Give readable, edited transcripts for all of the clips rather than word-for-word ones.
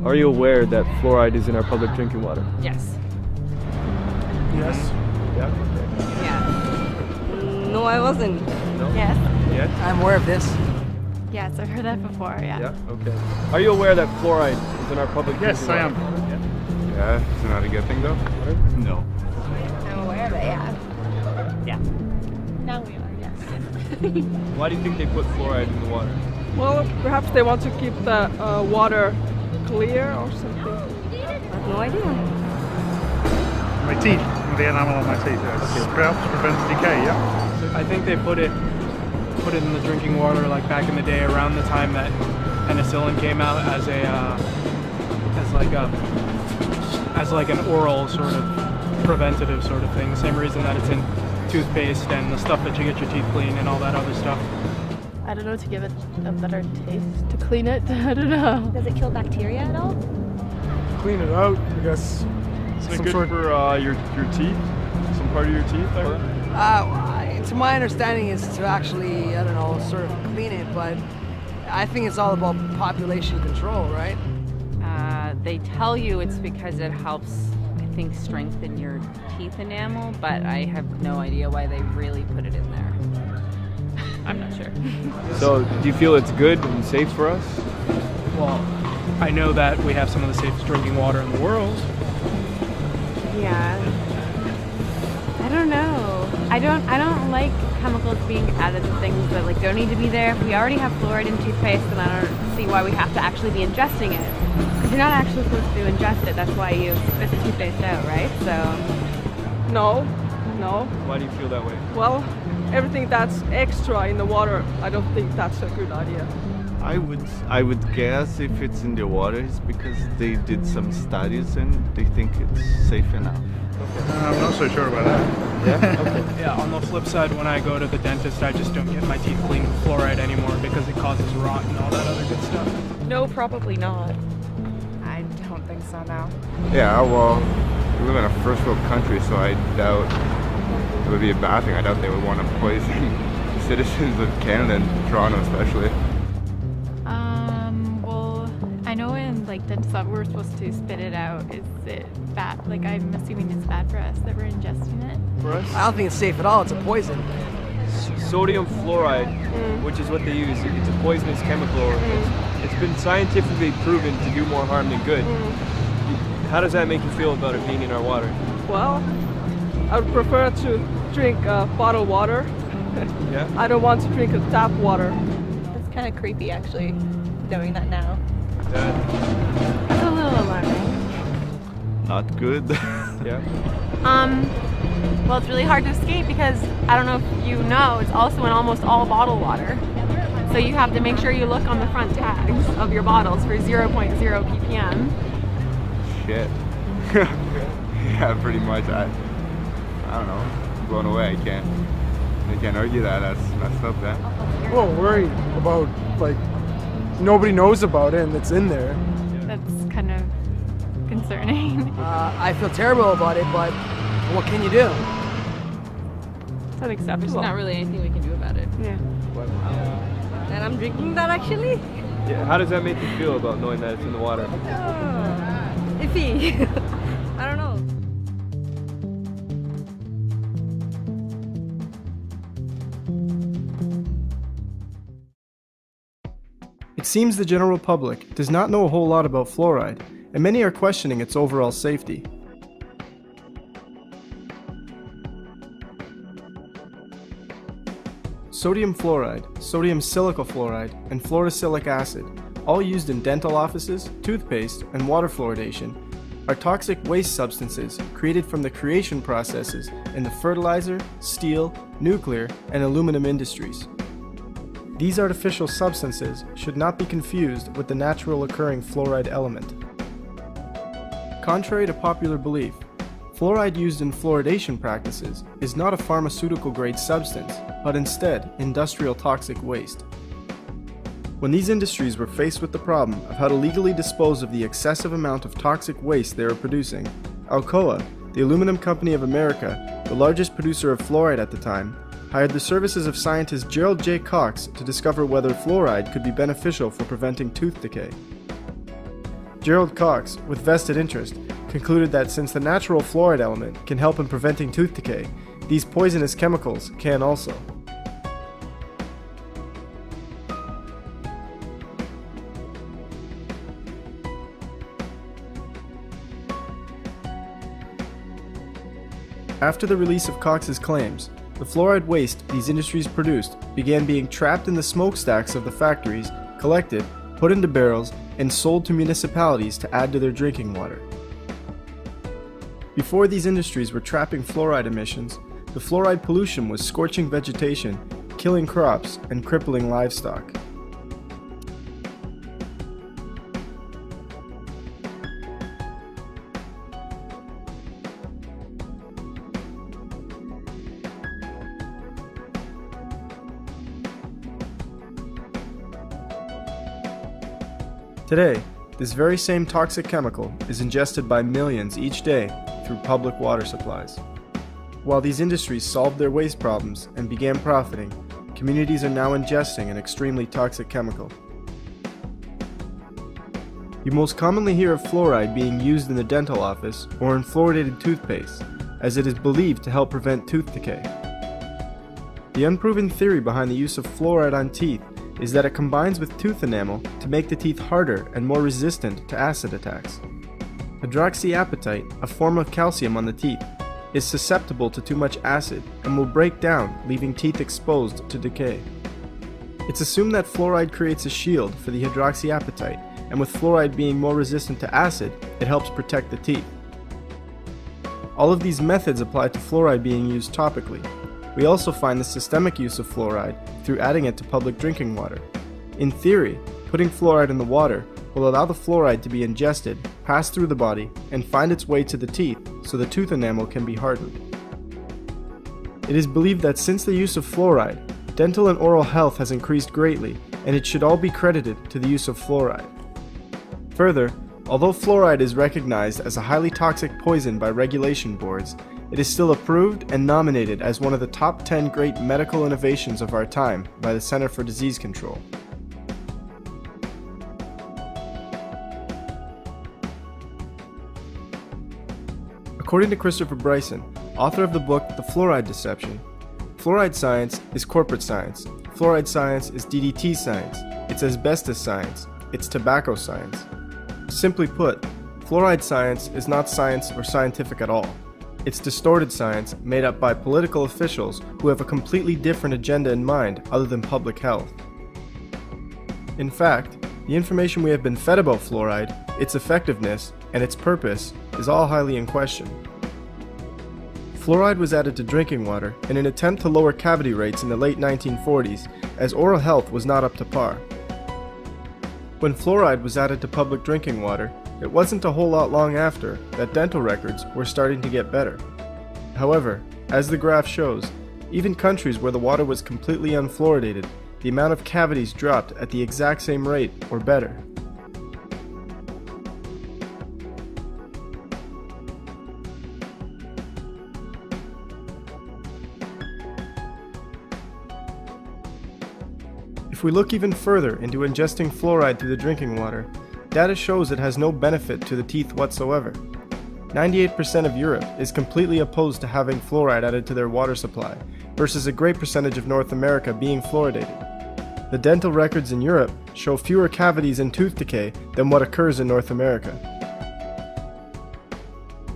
Are you aware that fluoride is in our public drinking water? Yes. Yes. Yeah? Yeah. No, I wasn't. No? Yes. Yes? I'm aware of this. Yes, I've heard that before, yeah. Yeah? Okay. Are you aware that fluoride is in our public Yes, drinking I water? am. Yeah? Yeah, it's not a good thing though? No. I'm aware of it, yeah. Yeah. Now we are, yes. Why do you think they put fluoride in the water? Well, perhaps they want to keep the water clear or something. I have no idea. My teeth, the enamel on my teeth. Yes. Perhaps prevent decay, yeah? I think they put it in the drinking water like back in the day around the time that penicillin came out as like an oral sort of preventative sort of thing. The same reason that it's in toothpaste and the stuff that you get your teeth clean and all that other stuff. I don't know, to give it a better taste, to clean it, I don't know. Does it kill bacteria at all? Clean it out, I guess. Is it good for your teeth? Some part of your teeth, I heard? To my understanding is to actually, I don't know, sort of clean it, but I think it's all about population control, right? They tell you it's because it helps, I think, strengthen your teeth enamel, but I have no idea why they really put it in there. I'm not sure. So, do you feel it's good and safe for us? Well, I know that we have some of the safest drinking water in the world. Yeah. I don't know. I don't like chemicals being added to things that like don't need to be there. If we already have fluoride in toothpaste, then I don't see why we have to actually be ingesting it. Because you're not actually supposed to ingest it. That's why you spit the toothpaste out, right? So. No. Why do you feel that way? Well, everything that's extra in the water, I don't think that's a good idea. I would guess if it's in the water, it's because they did some studies and they think it's safe enough. I'm not so sure about that. Yeah? Okay. Yeah, on the flip side, when I go to the dentist, I just don't get my teeth cleaned with fluoride anymore because it causes rot and all that other good stuff. No, probably not. I don't think so, no. Yeah, well, we live in a first world country, so I doubt it would be a bad thing. I doubt they would want to poison citizens of Canada and Toronto especially. Well, I know in like dentist lab we're supposed to spit it out. Is it bad? Like I'm assuming it's bad for us that we're ingesting it. For us? I don't think it's safe at all. It's a poison. Sodium fluoride, which is what they use, it's a poisonous chemical. It's been scientifically proven to do more harm than good. How does that make you feel about it being in our water? Well, I would prefer to drink bottled water. Yeah? I don't want to drink tap water. That's kind of creepy, actually, knowing that now. It's a little alarming. Not good. Yeah? Well, it's really hard to escape because I don't know if you know, it's also in almost all bottled water. So you have to make sure you look on the front tags of your bottles for 0.0 ppm. Shit. Yeah, pretty much. I don't know. I'm blown away. I can't argue that. That's messed up, then. Well, worried about, like, nobody knows about it and it's in there. That's kind of concerning. I feel terrible about it, but what can you do? It's unacceptable. There's not really anything we can do about it. Yeah. And I'm drinking that actually? Yeah. How does that make you feel about knowing that it's in the water? Iffy. I don't know. It seems the general public does not know a whole lot about fluoride, and many are questioning its overall safety. Sodium fluoride, sodium silicate fluoride, and fluorosilicic acid, all used in dental offices, toothpaste, and water fluoridation, are toxic waste substances created from the creation processes in the fertilizer, steel, nuclear, and aluminum industries. These artificial substances should not be confused with the natural occurring fluoride element. Contrary to popular belief, fluoride used in fluoridation practices is not a pharmaceutical-grade substance, but instead industrial toxic waste. When these industries were faced with the problem of how to legally dispose of the excessive amount of toxic waste they were producing, Alcoa, the Aluminum Company of America, the largest producer of fluoride at the time, hired the services of scientist Gerald J. Cox to discover whether fluoride could be beneficial for preventing tooth decay. Gerald Cox, with vested interest, concluded that since the natural fluoride element can help in preventing tooth decay, these poisonous chemicals can also. After the release of Cox's claims, the fluoride waste these industries produced began being trapped in the smokestacks of the factories, collected, put into barrels, and sold to municipalities to add to their drinking water. Before these industries were trapping fluoride emissions, the fluoride pollution was scorching vegetation, killing crops, and crippling livestock. Today, this very same toxic chemical is ingested by millions each day through public water supplies. While these industries solved their waste problems and began profiting, communities are now ingesting an extremely toxic chemical. You most commonly hear of fluoride being used in the dental office or in fluoridated toothpaste, as it is believed to help prevent tooth decay. The unproven theory behind the use of fluoride on teeth is that it combines with tooth enamel to make the teeth harder and more resistant to acid attacks. Hydroxyapatite, a form of calcium on the teeth, is susceptible to too much acid and will break down, leaving teeth exposed to decay. It's assumed that fluoride creates a shield for the hydroxyapatite, and with fluoride being more resistant to acid, it helps protect the teeth. All of these methods apply to fluoride being used topically. We also find the systemic use of fluoride through adding it to public drinking water. In theory, putting fluoride in the water will allow the fluoride to be ingested, pass through the body, and find its way to the teeth so the tooth enamel can be hardened. It is believed that since the use of fluoride, dental and oral health has increased greatly, and it should all be credited to the use of fluoride. Further, although fluoride is recognized as a highly toxic poison by regulation boards, it is still approved and nominated as one of the top 10 great medical innovations of our time by the Center for Disease Control. According to Christopher Bryson, author of the book The Fluoride Deception, fluoride science is corporate science, fluoride science is DDT science, it's asbestos science, it's tobacco science. Simply put, fluoride science is not science or scientific at all. It's distorted science made up by political officials who have a completely different agenda in mind other than public health. In fact, the information we have been fed about fluoride, its effectiveness, and its purpose is all highly in question. Fluoride was added to drinking water in an attempt to lower cavity rates in the late 1940s, as oral health was not up to par. When fluoride was added to public drinking water, it wasn't a whole lot long after that dental records were starting to get better. However, as the graph shows, even countries where the water was completely unfluoridated, the amount of cavities dropped at the exact same rate or better. If we look even further into ingesting fluoride through the drinking water, data shows it has no benefit to the teeth whatsoever. 98% of Europe is completely opposed to having fluoride added to their water supply, versus a great percentage of North America being fluoridated. The dental records in Europe show fewer cavities and tooth decay than what occurs in North America.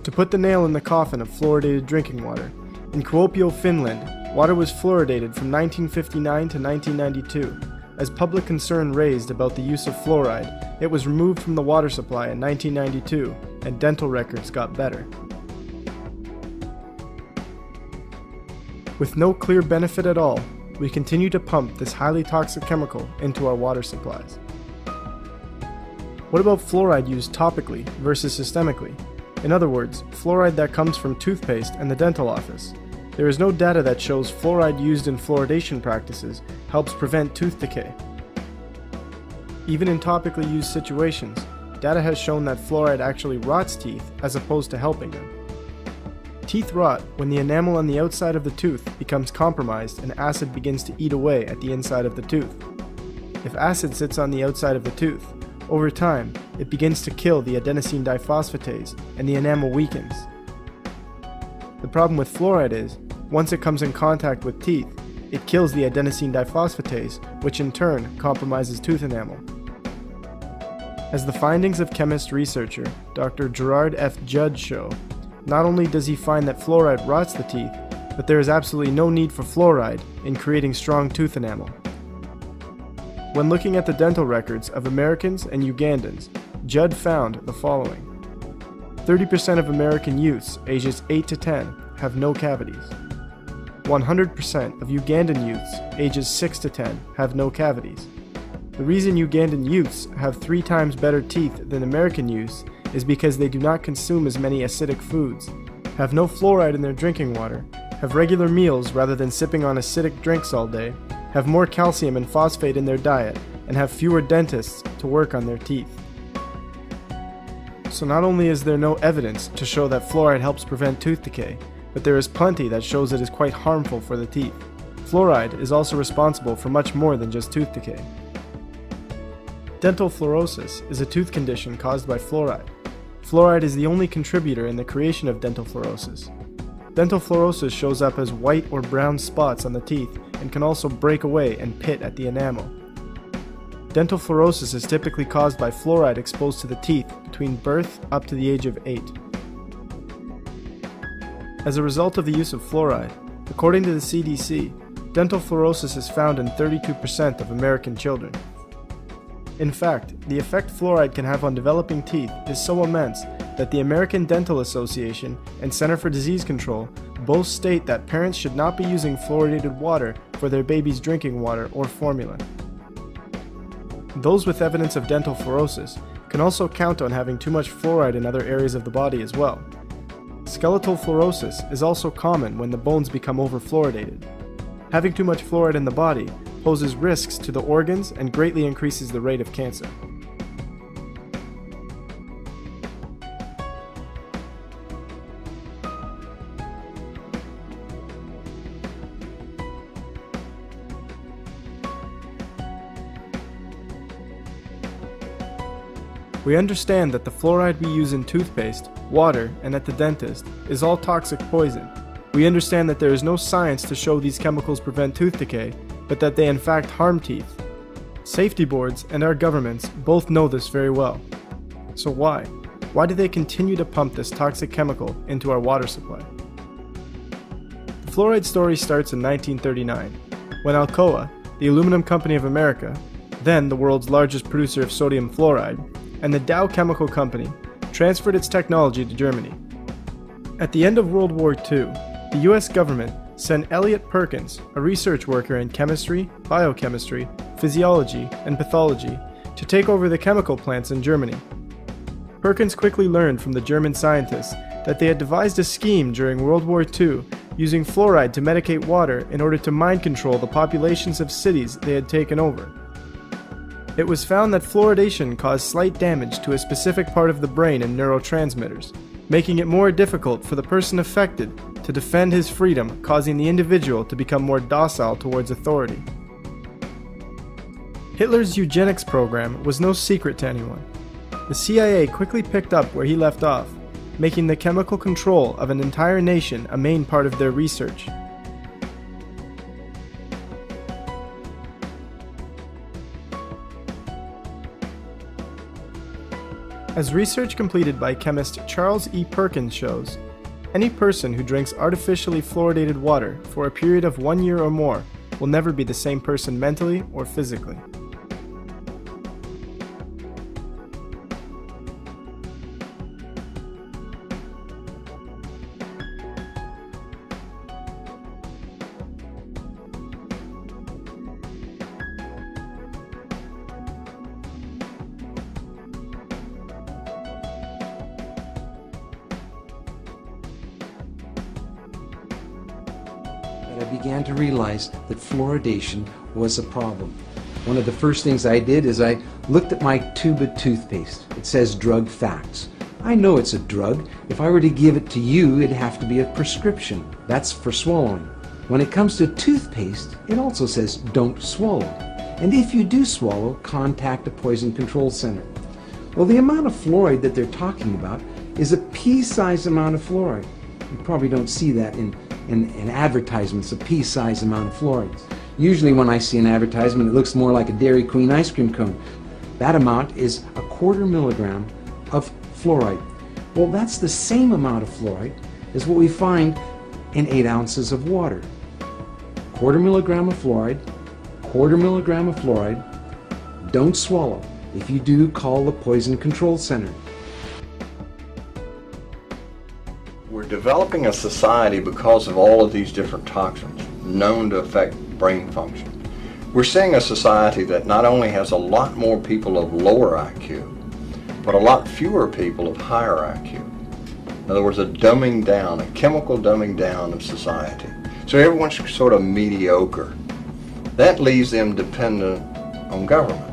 To put the nail in the coffin of fluoridated drinking water, in Kuopio, Finland, water was fluoridated from 1959 to 1992. As public concern raised about the use of fluoride, it was removed from the water supply in 1992, and dental records got better. With no clear benefit at all, we continue to pump this highly toxic chemical into our water supplies. What about fluoride used topically versus systemically? In other words, fluoride that comes from toothpaste and the dental office. There is no data that shows fluoride used in fluoridation practices helps prevent tooth decay. Even in topically used situations, data has shown that fluoride actually rots teeth as opposed to helping them. Teeth rot when the enamel on the outside of the tooth becomes compromised and acid begins to eat away at the inside of the tooth. If acid sits on the outside of the tooth, over time, it begins to kill the adenosine diphosphatase and the enamel weakens. The problem with fluoride is, once it comes in contact with teeth, it kills the adenosine diphosphatase, which in turn compromises tooth enamel. As the findings of chemist researcher Dr. Gerard F. Judd show, not only does he find that fluoride rots the teeth, but there is absolutely no need for fluoride in creating strong tooth enamel. When looking at the dental records of Americans and Ugandans, Judd found the following. 30% of American youths ages 8 to 10 have no cavities. 100% of Ugandan youths ages 6 to 10 have no cavities. The reason Ugandan youths have 3 times better teeth than American youths is because they do not consume as many acidic foods, have no fluoride in their drinking water, have regular meals rather than sipping on acidic drinks all day, have more calcium and phosphate in their diet, and have fewer dentists to work on their teeth. So not only is there no evidence to show that fluoride helps prevent tooth decay, but there is plenty that shows it is quite harmful for the teeth. Fluoride is also responsible for much more than just tooth decay. Dental fluorosis is a tooth condition caused by fluoride. Fluoride is the only contributor in the creation of dental fluorosis. Dental fluorosis shows up as white or brown spots on the teeth and can also break away and pit at the enamel. Dental fluorosis is typically caused by fluoride exposed to the teeth between birth up to the age of 8. As a result of the use of fluoride, according to the CDC, dental fluorosis is found in 32% of American children. In fact, the effect fluoride can have on developing teeth is so immense that the American Dental Association and Center for Disease Control both state that parents should not be using fluoridated water for their baby's drinking water or formula. Those with evidence of dental fluorosis can also count on having too much fluoride in other areas of the body as well. Skeletal fluorosis is also common when the bones become overfluoridated. Having too much fluoride in the body poses risks to the organs and greatly increases the rate of cancer. We understand that the fluoride we use in toothpaste, water, and at the dentist is all toxic poison. We understand that there is no science to show these chemicals prevent tooth decay, but that they in fact harm teeth. Safety boards and our governments both know this very well. So why? Why do they continue to pump this toxic chemical into our water supply? The fluoride story starts in 1939, when Alcoa, the Aluminum Company of America, then the world's largest producer of sodium fluoride, and the Dow Chemical Company transferred its technology to Germany. At the end of World War II, the US government sent Elliot Perkins, a research worker in chemistry, biochemistry, physiology, and pathology, to take over the chemical plants in Germany. Perkins quickly learned from the German scientists that they had devised a scheme during World War II using fluoride to medicate water in order to mind control the populations of cities they had taken over. It was found that fluoridation caused slight damage to a specific part of the brain and neurotransmitters, making it more difficult for the person affected to defend his freedom, causing the individual to become more docile towards authority. Hitler's eugenics program was no secret to anyone. The CIA quickly picked up where he left off, making the chemical control of an entire nation a main part of their research. As research completed by chemist Charles E. Perkins shows, any person who drinks artificially fluoridated water for a period of 1 year or more will never be the same person mentally or physically. I began to realize that fluoridation was a problem. One of the first things I did is I looked at my tube of toothpaste. It says drug facts. I know it's a drug. If I were to give it to you, it'd have to be a prescription. That's for swallowing. When it comes to toothpaste, it also says don't swallow. And if you do swallow, contact a poison control center. Well, the amount of fluoride that they're talking about is a pea-sized amount of fluoride. You probably don't see that in advertisements, a pea-sized amount of fluoride. Usually when I see an advertisement, it looks more like a Dairy Queen ice cream cone. That amount is 1/4 milligram of fluoride. Well, that's the same amount of fluoride as what we find in 8 ounces of water. 1/4 milligram of fluoride, 1/4 milligram of fluoride. Don't swallow. If you do, call the Poison Control Center. We're developing a society because of all of these different toxins known to affect brain function. We're seeing a society that not only has a lot more people of lower IQ, but a lot fewer people of higher IQ. In other words, a dumbing down, a chemical dumbing down of society. So everyone's sort of mediocre. That leaves them dependent on government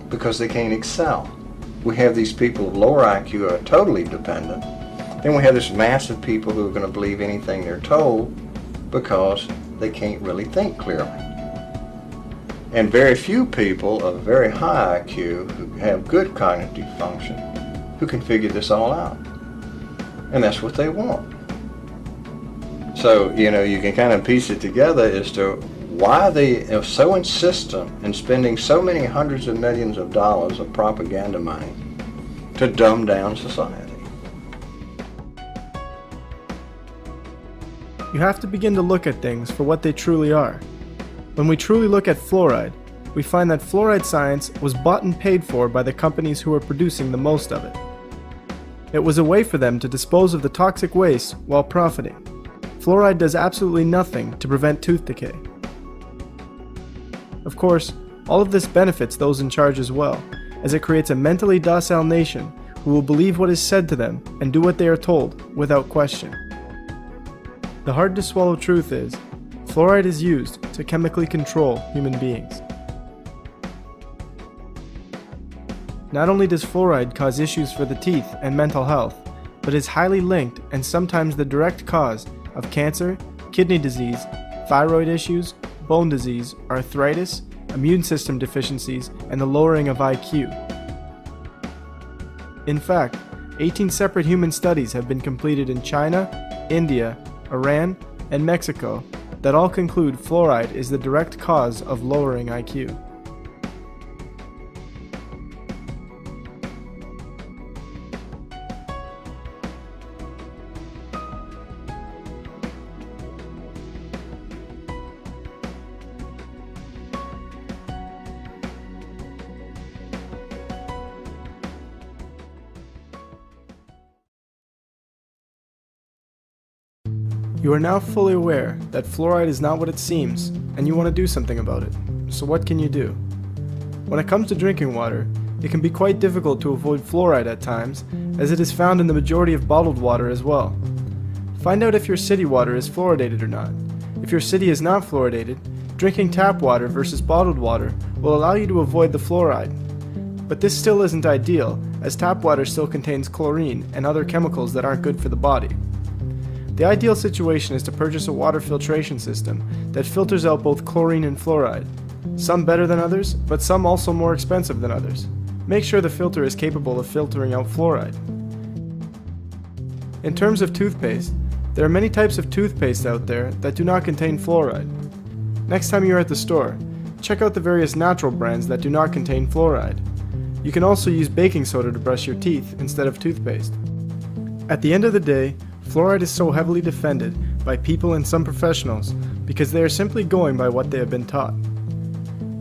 because they can't excel. We have these people of lower IQ who are totally dependent. Then we have this mass of people who are going to believe anything they're told because they can't really think clearly. And very few people of very high IQ who have good cognitive function who can figure this all out. And that's what they want. So, you know, you can kind of piece it together as to why they are so insistent in spending so many hundreds of millions of dollars of propaganda money to dumb down society. You have to begin to look at things for what they truly are. When we truly look at fluoride, we find that fluoride science was bought and paid for by the companies who were producing the most of it. It was a way for them to dispose of the toxic waste while profiting. Fluoride does absolutely nothing to prevent tooth decay. Of course, all of this benefits those in charge as well, as it creates a mentally docile nation who will believe what is said to them and do what they are told without question. The hard-to-swallow truth is, fluoride is used to chemically control human beings. Not only does fluoride cause issues for the teeth and mental health, but is highly linked and sometimes the direct cause of cancer, kidney disease, thyroid issues, bone disease, arthritis, immune system deficiencies, and the lowering of IQ. In fact, 18 separate human studies have been completed in China, India, Iran, and Mexico that all conclude fluoride is the direct cause of lowering IQ. You are now fully aware that fluoride is not what it seems, and you want to do something about it. So what can you do? When it comes to drinking water, it can be quite difficult to avoid fluoride at times, as it is found in the majority of bottled water as well. Find out if your city water is fluoridated or not. If your city is not fluoridated, drinking tap water versus bottled water will allow you to avoid the fluoride. But this still isn't ideal, as tap water still contains chlorine and other chemicals that aren't good for the body. The ideal situation is to purchase a water filtration system that filters out both chlorine and fluoride. Some better than others, but some also more expensive than others. Make sure the filter is capable of filtering out fluoride. In terms of toothpaste, there are many types of toothpaste out there that do not contain fluoride. Next time you're at the store, check out the various natural brands that do not contain fluoride. You can also use baking soda to brush your teeth instead of toothpaste. At the end of the day, fluoride is so heavily defended by people and some professionals because they are simply going by what they have been taught.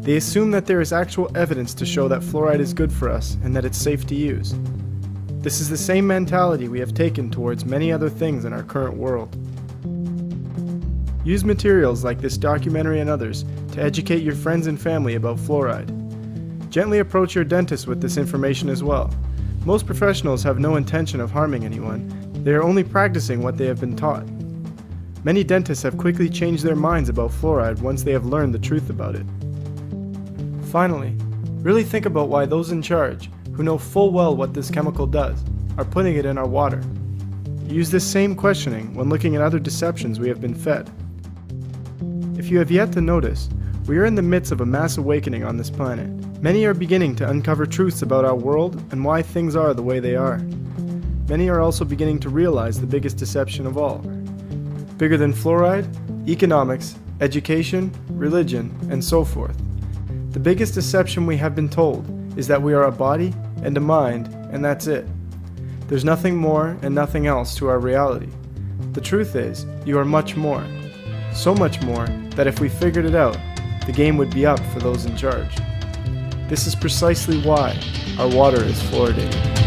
They assume that there is actual evidence to show that fluoride is good for us and that it's safe to use. This is the same mentality we have taken towards many other things in our current world. Use materials like this documentary and others to educate your friends and family about fluoride. Gently approach your dentist with this information as well. Most professionals have no intention of harming anyone. They are only practicing what they have been taught. Many dentists have quickly changed their minds about fluoride once they have learned the truth about it. Finally, really think about why those in charge, who know full well what this chemical does, are putting it in our water. Use this same questioning when looking at other deceptions we have been fed. If you have yet to notice, We are in the midst of a mass awakening on this planet. Many are beginning to uncover truths about our world and why things are the way they are. Many are also beginning to realize the biggest deception of all. Bigger than fluoride, economics, education, religion, and so forth. The biggest deception we have been told is that we are a body and a mind, and that's it. There's nothing more and nothing else to our reality. The truth is, you are much more. So much more that if we figured it out, the game would be up for those in charge. This is precisely why our water is fluoridated.